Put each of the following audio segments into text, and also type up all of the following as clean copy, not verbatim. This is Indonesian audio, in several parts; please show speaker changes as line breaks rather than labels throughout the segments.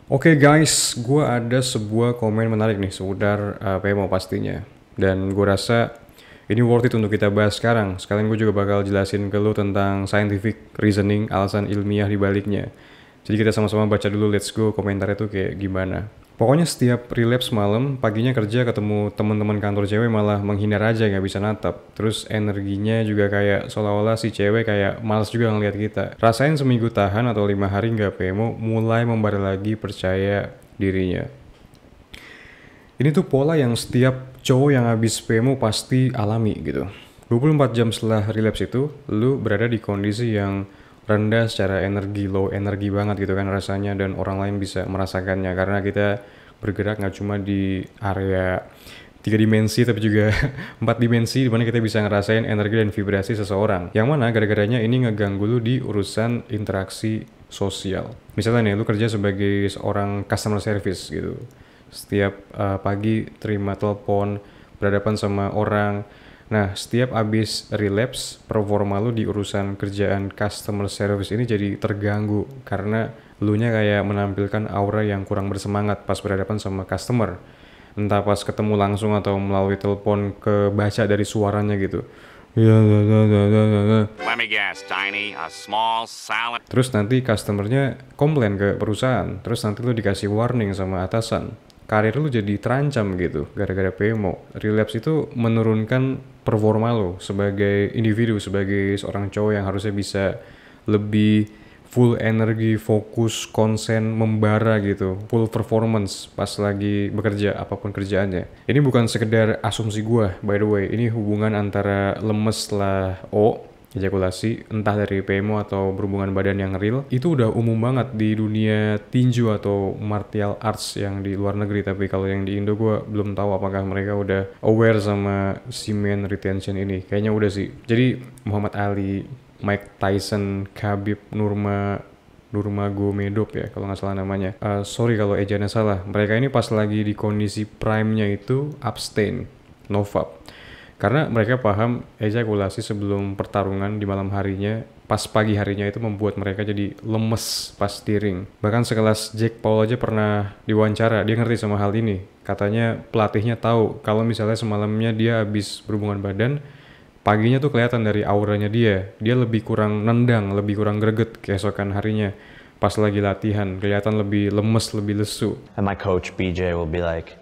Oke guys, gue ada sebuah komen menarik nih seputar PMO pastinya. Dan gue rasa ini worth it untuk kita bahas sekarang. Sekalian gue juga bakal jelasin ke lu tentang scientific reasoning, alasan ilmiah di baliknya. Jadi kita sama-sama baca dulu, let's go komentarnya tuh kayak gimana. Pokoknya setiap relapse malam, paginya kerja ketemu teman-teman kantor cewek malah menghindar aja nggak bisa natap. Terus energinya juga kayak seolah-olah si cewek kayak males juga ngeliat kita. Rasain seminggu tahan atau 5 hari nggak PMO, mulai membara lagi percaya dirinya. Ini tuh pola yang setiap cowok yang habis PMO pasti alami gitu. 24 jam setelah relapse itu, lu berada di kondisi yang rendah secara energi, low energi banget gitu kan rasanya, dan orang lain bisa merasakannya karena kita bergerak nggak cuma di area 3 dimensi tapi juga 4 dimensi, dimana kita bisa ngerasain energi dan vibrasi seseorang yang mana gara-garanya ini ngeganggu lu di urusan interaksi sosial. Misalnya nih, lu kerja sebagai seorang customer service gitu, setiap pagi terima telepon, berhadapan sama orang. Nah, setiap abis relapse, performa lu di urusan kerjaan customer service ini jadi terganggu karena lu nya kayak menampilkan aura yang kurang bersemangat pas berhadapan sama customer. Entah pas ketemu langsung atau melalui telepon, kebaca dari suaranya gitu. Ya, ya, ya, ya, ya, ya.
Let me guess, Tiny, a small salad.
Terus nanti customernya komplain ke perusahaan, terus nanti lu dikasih warning sama atasan. Karir lu jadi terancam gitu gara-gara PMO. Relapse itu menurunkan performa lu sebagai individu, sebagai seorang cowok yang harusnya bisa lebih full energi, fokus, konsen, membara gitu, full performance pas lagi bekerja apapun kerjaannya. Ini bukan sekedar asumsi gua, by the way. Ini hubungan antara lemes setelah ejakulasi, entah dari PMO atau berhubungan badan yang real, itu udah umum banget di dunia tinju atau martial arts yang di luar negeri. Tapi kalau yang di Indo gue belum tahu apakah mereka udah aware sama semen retention ini. Kayaknya udah sih. Jadi Muhammad Ali, Mike Tyson, Khabib Nurmagomedov ya kalau nggak salah namanya. Sorry kalau ejanya salah. Mereka ini pas lagi di kondisi prime-nya itu abstain, no fap. Karena mereka paham ejakulasi sebelum pertarungan di malam harinya, pas pagi harinya itu membuat mereka jadi lemes pas di ring. Bahkan sekelas Jake Paul aja pernah diwawancara, dia ngerti sama hal ini. Katanya pelatihnya tahu kalau misalnya semalamnya dia habis berhubungan badan, paginya tuh kelihatan dari auranya dia lebih kurang nendang, lebih kurang greget keesokan harinya. Pas lagi latihan, kelihatan lebih lemes, lebih lesu.
And my coach BJ will be like,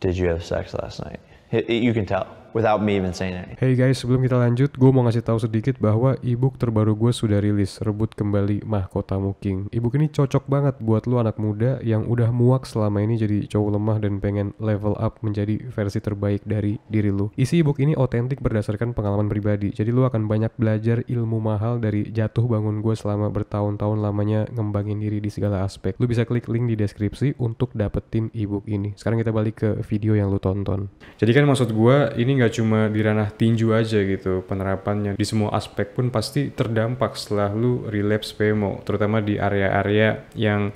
"Did you have sex last night?" You can tell without me even saying anything.
Hey guys, sebelum kita lanjut, gue mau ngasih tahu sedikit bahwa ebook terbaru gue sudah rilis, Rebut Kembali Mahkotamu King. Ebook ini cocok banget buat lu anak muda yang udah muak selama ini jadi cowok lemah dan pengen level up menjadi versi terbaik dari diri lu. Isi ebook ini otentik berdasarkan pengalaman pribadi, jadi lu akan banyak belajar ilmu mahal dari jatuh bangun gue selama bertahun-tahun lamanya ngembangin diri di segala aspek. Lu bisa klik link di deskripsi untuk dapetin ebook ini. Sekarang kita balik ke video yang lu tonton. Jadi kan maksud gue ini nggak cuma di ranah tinju aja gitu, penerapannya di semua aspek pun pasti terdampak setelah lu relapse PMO, terutama di area-area yang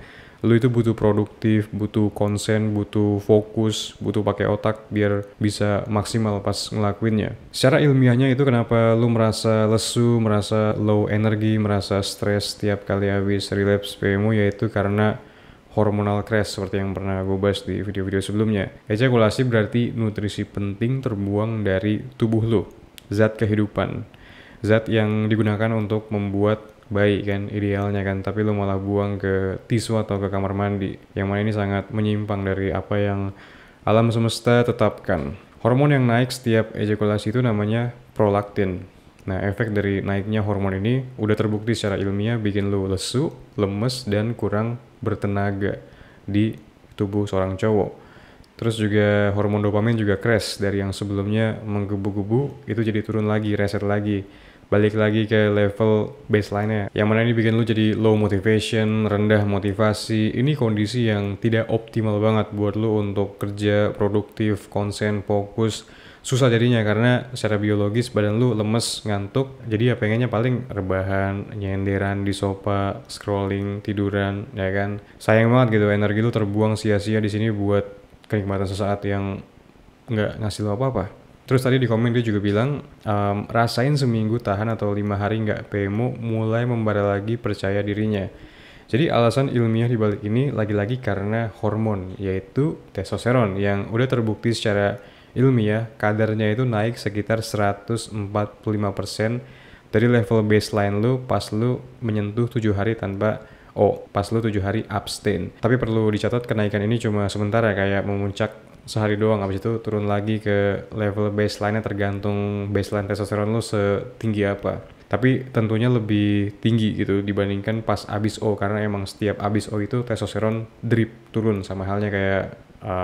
lu itu butuh produktif, butuh konsen, butuh fokus, butuh pakai otak biar bisa maksimal pas ngelakuinnya. Secara ilmiahnya itu kenapa lu merasa lesu, merasa low energy, merasa stres setiap kali habis relapse PMO, yaitu karena hormonal crash seperti yang pernah gue bahas di video-video sebelumnya. Ejakulasi berarti nutrisi penting terbuang dari tubuh lo, zat kehidupan, zat yang digunakan untuk membuat bayi kan idealnya kan, tapi lo malah buang ke tisu atau ke kamar mandi, yang mana ini sangat menyimpang dari apa yang alam semesta tetapkan. Hormon yang naik setiap ejakulasi itu namanya prolaktin. Nah, efek dari naiknya hormon ini udah terbukti secara ilmiah bikin lu lesu, lemes, dan kurang bertenaga di tubuh seorang cowok. Terus juga hormon dopamin juga crash, dari yang sebelumnya menggebu-gebu itu jadi turun lagi, reset lagi, balik lagi ke level baseline-nya. Yang mana ini bikin lu jadi low motivation, rendah motivasi. Ini kondisi yang tidak optimal banget buat lu untuk kerja produktif, konsen, fokus. Susah jadinya karena secara biologis badan lu lemes, ngantuk, jadi ya pengennya paling rebahan, nyenderan di sofa, scrolling, tiduran, ya kan. Sayang banget gitu, energi lu terbuang sia-sia di sini buat kenikmatan sesaat yang nggak ngasih lu apa-apa. Terus tadi di komen dia juga bilang, rasain seminggu tahan atau 5 hari nggak PMO, mulai membara lagi percaya dirinya. Jadi alasan ilmiah di balik ini lagi-lagi karena hormon, yaitu testosteron yang udah terbukti secara ilmiah kadarnya itu naik sekitar 145% dari level baseline lu pas lu menyentuh 7 hari pas lu 7 hari abstain. Tapi perlu dicatat kenaikan ini cuma sementara, kayak memuncak sehari doang, habis itu turun lagi ke level baseline-nya tergantung baseline testosteron lu setinggi apa. Tapi tentunya lebih tinggi gitu dibandingkan pas abis O, karena emang setiap abis O itu testosteron drip turun, sama halnya kayak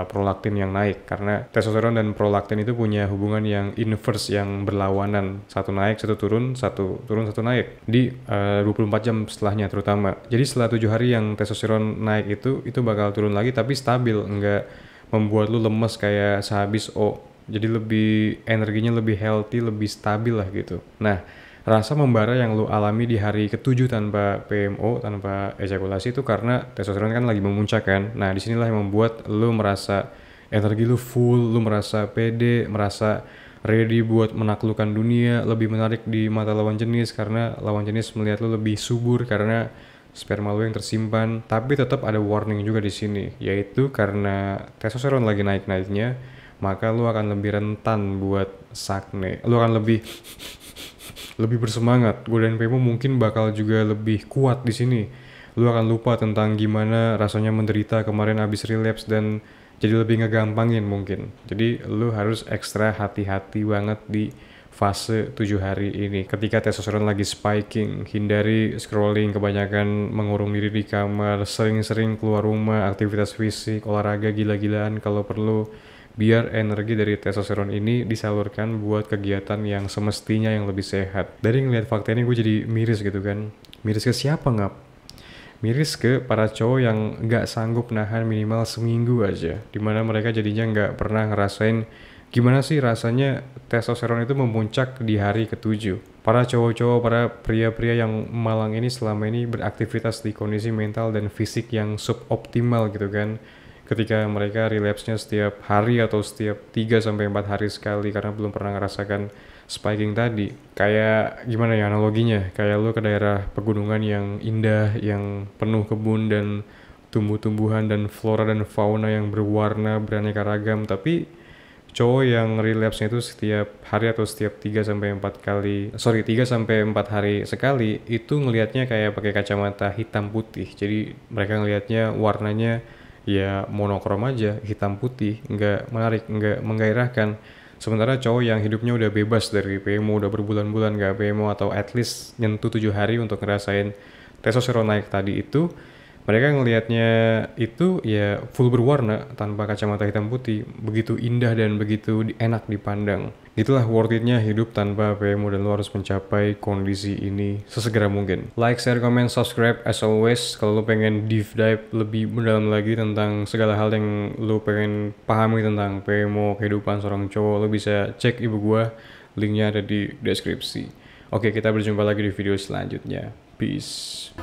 prolaktin yang naik, karena testosteron dan prolaktin itu punya hubungan yang inverse, yang berlawanan, satu naik satu turun, satu turun satu naik di 24 jam setelahnya terutama. Jadi setelah 7 hari yang testosteron naik itu bakal turun lagi tapi stabil, enggak membuat lu lemes kayak sehabis O. Jadi lebih energinya lebih healthy, lebih stabil lah gitu. Nah, rasa membara yang lu alami di hari ke-7 tanpa PMO, tanpa ejakulasi itu karena testosteron kan lagi memuncak kan. Nah, disinilah yang membuat lu merasa energi lu full, lu merasa pede, merasa ready buat menaklukkan dunia, lebih menarik di mata lawan jenis karena lawan jenis melihat lu lebih subur karena sperma lu yang tersimpan. Tapi tetap ada warning juga di sini, yaitu karena testosteron lagi naik-naiknya, maka lu akan lebih rentan buat sakne. Lu akan lebih bersemangat. Godaan PMO mungkin bakal juga lebih kuat di sini. Lu akan lupa tentang gimana rasanya menderita kemarin abis relapse dan jadi lebih ngegampangin mungkin. Jadi lu harus ekstra hati-hati banget di fase 7 hari ini. Ketika testosteron lagi spiking, hindari scrolling kebanyakan, mengurung diri di kamar, sering-sering keluar rumah, aktivitas fisik, olahraga gila-gilaan kalau perlu, biar energi dari testosteron ini disalurkan buat kegiatan yang semestinya yang lebih sehat. Dari ngeliat fakta ini gue jadi miris gitu kan. Miris ke siapa ngap? Miris ke para cowok yang nggak sanggup nahan minimal seminggu aja, dimana mereka jadinya nggak pernah ngerasain gimana sih rasanya testosteron itu memuncak di hari ke-7. Para cowok-cowok, para pria-pria yang malang ini selama ini beraktivitas di kondisi mental dan fisik yang suboptimal gitu kan. Ketika mereka relapse-nya setiap hari atau setiap 3-4 hari sekali karena belum pernah ngerasakan spiking tadi. Kayak gimana ya analoginya, kayak lu ke daerah pegunungan yang indah, yang penuh kebun dan tumbuh-tumbuhan dan flora dan fauna yang berwarna beraneka ragam, tapi cowok yang relapse-nya itu setiap hari atau setiap 3-4 hari sekali, itu ngelihatnya kayak pakai kacamata hitam putih. Jadi mereka ngelihatnya warnanya ya monokrom aja, hitam putih, nggak menarik, nggak menggairahkan. Sementara cowok yang hidupnya udah bebas dari PMO, udah berbulan-bulan nggak PMO atau at least nyentuh 7 hari untuk ngerasain testosteron naik tadi itu, mereka ngelihatnya itu ya full berwarna tanpa kacamata hitam putih, begitu indah dan begitu enak dipandang. Itulah worth it-nya hidup tanpa PMO dan lo harus mencapai kondisi ini sesegera mungkin. Like, share, comment, subscribe as always. Kalau lo pengen deep dive lebih mendalam lagi tentang segala hal yang lo pengen pahami tentang PMO, kehidupan seorang cowok, lo bisa cek ibu gua, linknya ada di deskripsi. Oke, kita berjumpa lagi di video selanjutnya. Peace.